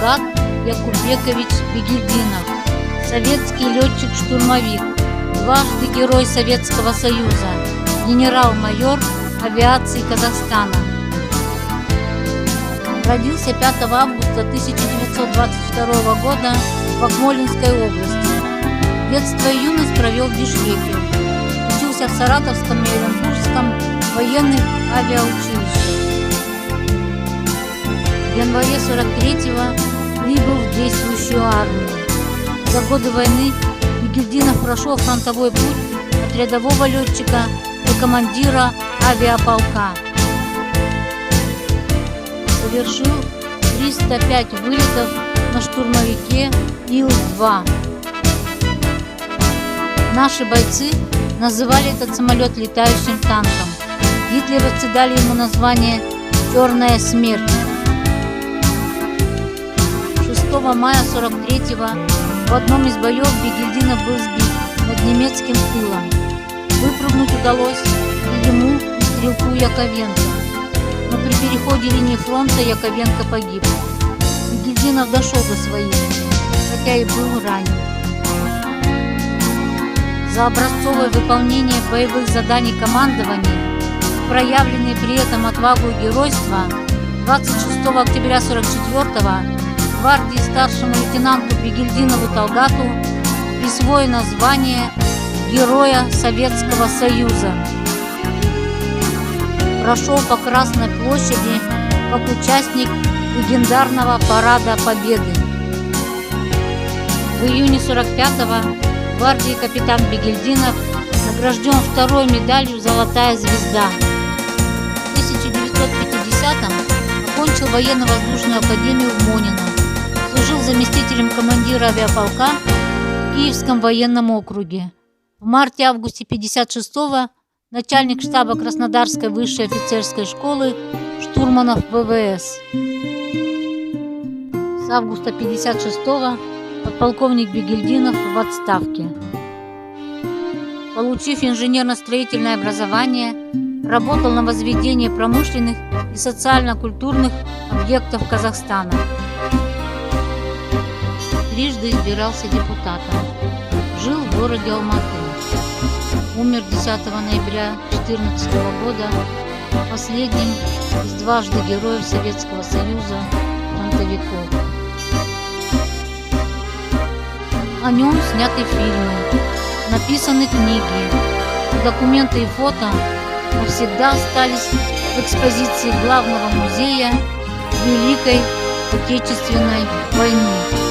Талгат Якубекович Бигельдинов, советский летчик-штурмовик, дважды Герой Советского Союза, генерал-майор авиации Казахстана. Родился 5 августа 1922 года в Акмолинской области. Детство и юность провел в Бишкеке. Учился в Саратовском и Оренбургском военных авиаучилищах. В январе 43-го прибыл в действующую армию. За годы войны Бигельдинов прошел фронтовой путь от рядового летчика до командира авиаполка. Совершил 305 вылетов на штурмовике Ил-2. Наши бойцы называли этот самолет летающим танком. Гитлеровцы дали ему название «Черная смерть». 6 мая 43-го в одном из боев Бигельдинов был сбит над немецким тылом. Выпрыгнуть удалось и ему, и стрелку Яковенко. Но при переходе линии фронта Яковенко погиб. Бигельдинов дошел до своих, хотя и был ранен. За образцовое выполнение боевых заданий командования, проявленные при этом отвагу и геройство, 26 октября 44-го гвардии старшему лейтенанту Бигельдинову Талгату присвоено звание Героя Советского Союза. Прошел по Красной площади как участник легендарного Парада Победы. В июне 45-го гвардии капитан Бигельдинов награжден второй медалью «Золотая звезда». В 1950-м окончил военно-воздушную академию в Монино. Служил заместителем командира авиаполка в Киевском военном округе. В марте-августе 1956-го начальник штаба Краснодарской высшей офицерской школы штурманов ВВС. С августа 1956-го подполковник Бигельдинов в отставке. Получив инженерно-строительное образование, работал на возведении промышленных и социально-культурных объектов Казахстана. Трижды избирался депутатом. Жил в городе Алматы. Умер 10 ноября 2014 года, последним из дважды Героев Советского Союза фронтовиков. О нем сняты фильмы, написаны книги, документы и фото навсегда остались в экспозиции Главного музея Великой Отечественной войны.